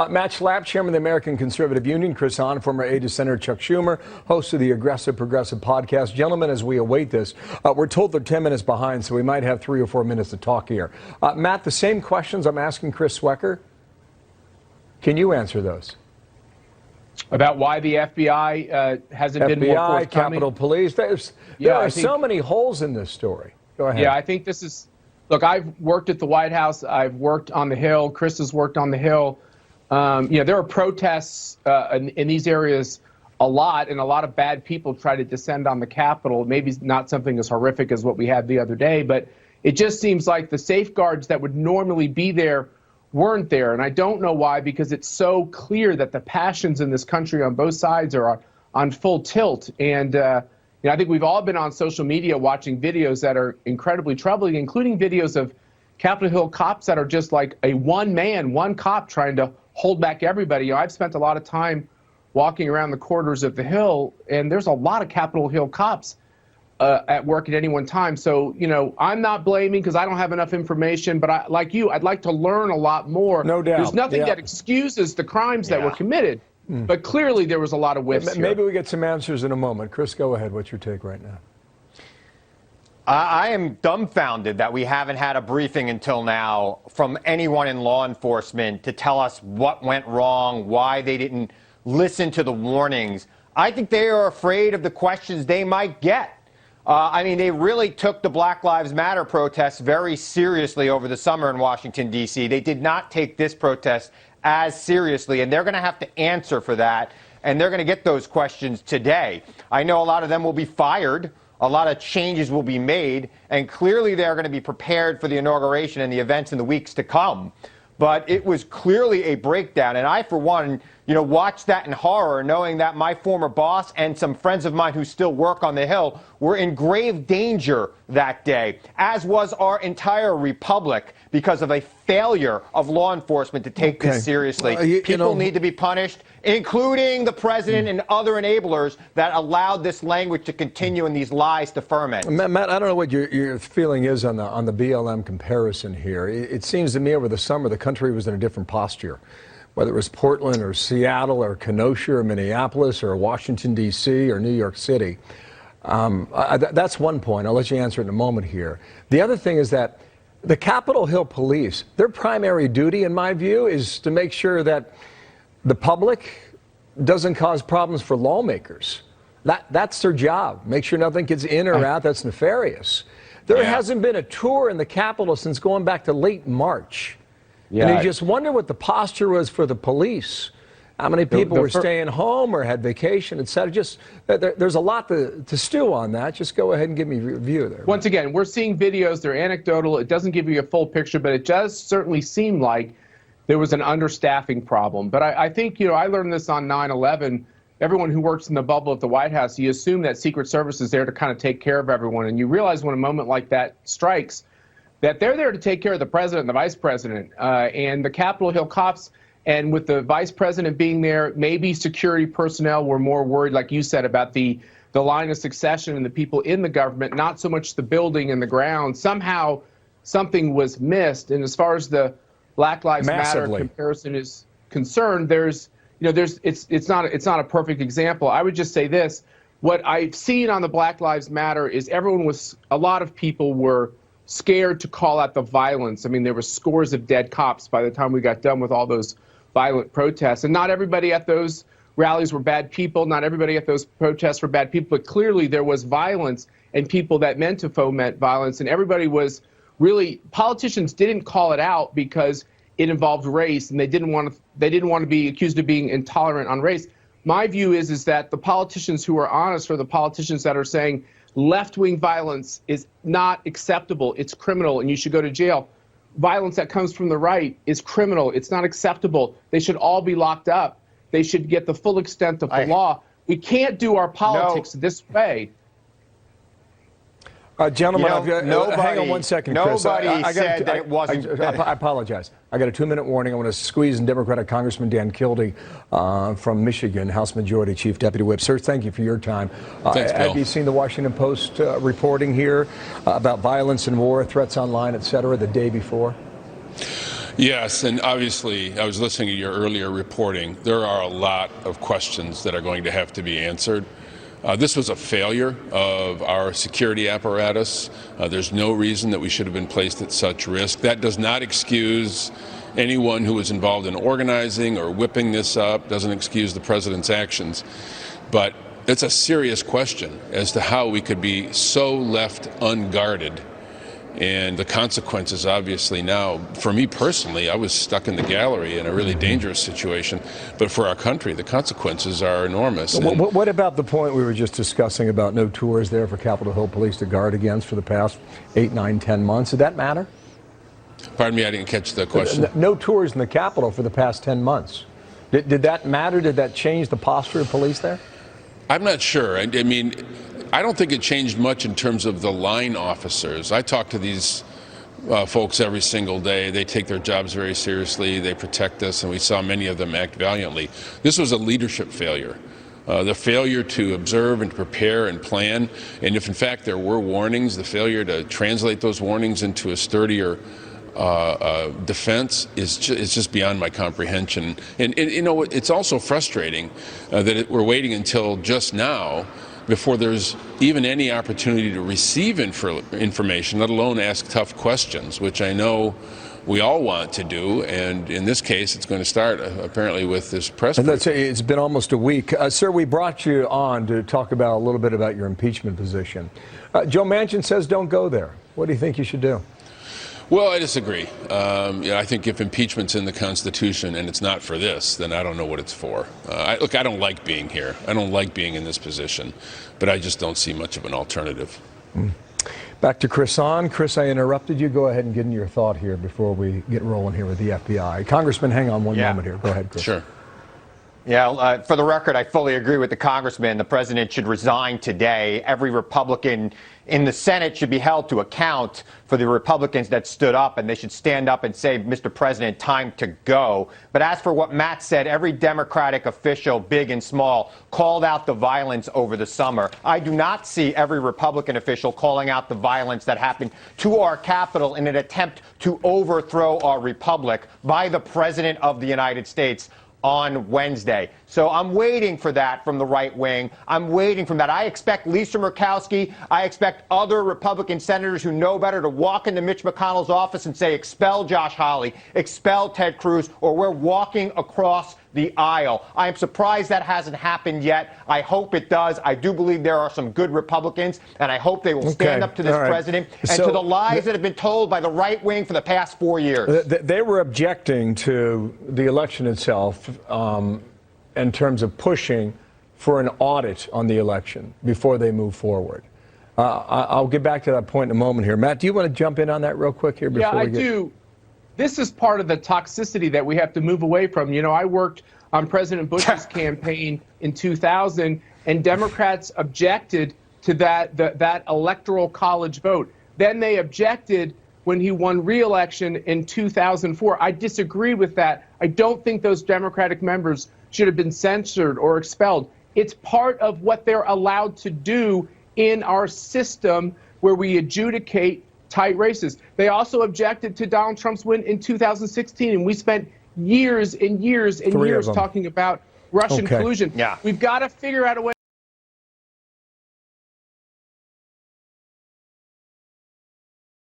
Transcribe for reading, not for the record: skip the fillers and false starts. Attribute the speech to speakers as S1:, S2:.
S1: Matt Schlapp, chairman of the American Conservative Union, Chris Hahn, former aide to Senator Chuck Schumer, host of the Aggressive Progressive podcast. Gentlemen, as we await this, we're told they're 10 minutes behind, so we might have 3 or 4 minutes to talk here. Matt, the same questions I'm asking Chris Swecker. Can you answer those?
S2: About why the FBI hasn't been more forthcoming?
S1: FBI, Capitol Police. There are so many holes in this story. Go ahead.
S2: Yeah, I think this is... Look, I've worked at the White House. I've worked on the Hill. Chris has worked on the Hill. There are protests in these areas a lot, and a lot of bad people try to descend on the Capitol. Maybe not something as horrific as what we had the other day, but it just seems like the safeguards that would normally be there weren't there. And I don't know why, because it's so clear that the passions in this country on both sides are on full tilt. And I think we've all been on social media watching videos that are incredibly troubling, including videos of Capitol Hill cops that are just like a one cop trying to hold back everybody. I've spent a lot of time walking around the corridors of the Hill, and there's a lot of Capitol Hill cops at work at any one time. So, I'm not blaming because I don't have enough information, but like you, I'd like to learn a lot more.
S1: No doubt.
S2: There's nothing that excuses the crimes that were committed, but clearly there was a lot of whiffs here.
S1: Maybe we get some answers in a moment. Chris, go ahead. What's your take right now?
S3: I am dumbfounded that we haven't had a briefing until now from anyone in law enforcement to tell us what went wrong, why they didn't listen to the warnings. I think they are afraid of the questions they might get. They really took the Black Lives Matter protests very seriously over the summer in Washington, D.C. They did not take this protest as seriously, and they're going to have to answer for that, and they're going to get those questions today. I know a lot of them will be fired. A lot of changes will be made, and clearly they're going to be prepared for the inauguration and the events in the weeks to come. But it was clearly a breakdown, and I, for one, watched that in horror, knowing that my former boss and some friends of mine who still work on the Hill were in grave danger that day, as was our entire republic, because of a failure of law enforcement to take this seriously. People need to be punished, including the president and other enablers that allowed this language to continue and these lies to ferment.
S1: Matt, I don't know what your feeling is on the BLM comparison here. It seems to me over the summer the country was in a different posture. Whether it was Portland or Seattle or Kenosha or Minneapolis or Washington, D.C. or New York City. That's one point. I'll let you answer it in a moment here. The other thing is that the Capitol Hill police, their primary duty, in my view, is to make sure that the public doesn't cause problems for lawmakers. That's their job. Make sure nothing gets in or out that's nefarious. There hasn't been a tour in the Capitol since going back to late March. And you just wonder what the posture was for the police. How many people were staying home or had vacation, et cetera. There's a lot to stew on that. Just go ahead and give me your view there.
S2: Once again, we're seeing videos. They're anecdotal. It doesn't give you a full picture, but it does certainly seem like there was an understaffing problem. But I think, I learned this on 9/11. Everyone who works in the bubble at the White House, you assume that Secret Service is there to kind of take care of everyone. And you realize when a moment like that strikes, that they're there to take care of the president and the vice president. And the Capitol Hill cops, and with the vice president being there, maybe security personnel were more worried, like you said, about the line of succession and the people in the government, not so much the building and the ground. Somehow something was missed. And as far as the Black Lives Matter comparison is concerned, it's not a perfect example. I would just say this. What I've seen on the Black Lives Matter is a lot of people were scared to call out the violence. There were scores of dead cops by the time we got done with all those violent protests. And not everybody at those rallies were bad people. Not everybody at those protests were bad people. But clearly there was violence and people that meant to foment violence. And everybody was really, politicians didn't call it out because it involved race, and they didn't want to be accused of being intolerant on race. My view is that the politicians who are honest are the politicians that are saying left-wing violence is not acceptable. It's criminal, and you should go to jail. Violence that comes from the right is criminal. It's not acceptable. They should all be locked up. They should get the full extent of the law. We can't do our politics this way.
S1: Gentlemen, hang on 1 second, Chris.
S3: Nobody said that it wasn't.
S1: I apologize. I got a 2-minute warning. I want to squeeze in Democratic Congressman Dan Kildee from Michigan, House Majority Chief Deputy Whip. Sir, thank you for your time.
S4: Thanks, Bill.
S1: Have you seen the Washington Post reporting here about violence and war, threats online, et cetera, the day before?
S4: Yes, and obviously, I was listening to your earlier reporting. There are a lot of questions that are going to have to be answered. This was a failure of our security apparatus. There's no reason that we should have been placed at such risk. That does not excuse anyone who was involved in organizing or whipping this up, doesn't excuse the president's actions. But it's a serious question as to how we could be so left unguarded. And the consequences, obviously, now, for me personally, I was stuck in the gallery in a really dangerous situation. But for our country, the consequences are enormous.
S1: What about the point we were just discussing about no tours there for Capitol Hill Police to guard against for the past 8, 9, 10 months? Did that matter?
S4: Pardon me, I didn't catch the question.
S1: No tours in the Capitol for the past 10 months. Did that matter? Did that change the posture of police there?
S4: I'm not sure. I mean, I don't think it changed much in terms of the line officers. I talk to these folks every single day. They take their jobs very seriously. They protect us, and we saw many of them act valiantly. This was a leadership failure. The failure to observe and prepare and plan, and if in fact there were warnings, the failure to translate those warnings into a sturdier defense is just beyond my comprehension. And you know, it's also frustrating that we're waiting until just now before there's even any opportunity to receive information, let alone ask tough questions, which I know we all want to do. And in this case, it's going to start apparently with this press briefing.
S1: It's been almost a week. Sir, we brought you on to talk about a little bit about your impeachment position. Joe Manchin says don't go there. What do you think you should do?
S4: Well, I disagree. I think if impeachment's in the Constitution and it's not for this, then I don't know what it's for. Look, I don't like being here. I don't like being in this position, but I just don't see much of an alternative.
S1: Back to Chris on. Chris, I interrupted you. Go ahead and get in your thought here before we get rolling here with the FBI. Congressman, hang on one moment here. Go ahead, Chris.
S3: Sure. Yeah, for the record, I fully agree with the congressman. The president should resign today. Every Republican in the Senate should be held to account for the Republicans that stood up, and they should stand up and say, Mr. President, time to go. But as for what Matt said, every Democratic official, big and small, called out the violence over the summer. I do not see every Republican official calling out the violence that happened to our Capitol in an attempt to overthrow our republic by the President of the United States on Wednesday. So I'm waiting for that from the right wing. I'm waiting for that. I expect Lisa Murkowski, I expect other Republican senators who know better to walk into Mitch McConnell's office and say, expel Josh Hawley, expel Ted Cruz, or we're walking across the aisle. I am surprised that hasn't happened yet. I hope it does. I do believe there are some good Republicans, and I hope they will stand up to this president and to the lies that have been told by the right wing for the past 4 years.
S1: They were objecting to the election itself in terms of pushing for an audit on the election before they move forward. I'll get back to that point in a moment here. Matt, do you want to jump in on that real quick here?
S2: Yeah, I do. This is part of the toxicity that we have to move away from. You know, I worked on President Bush's campaign in 2000, and Democrats objected to that electoral college vote. Then they objected when he won re-election in 2004. I disagree with that. I don't think those Democratic members should have been censored or expelled. It's part of what they're allowed to do in our system where we adjudicate tight races. They also objected to Donald Trump's win in 2016, and we spent years and years and years talking about Russian collusion.
S3: Yeah.
S2: We've got to figure out a way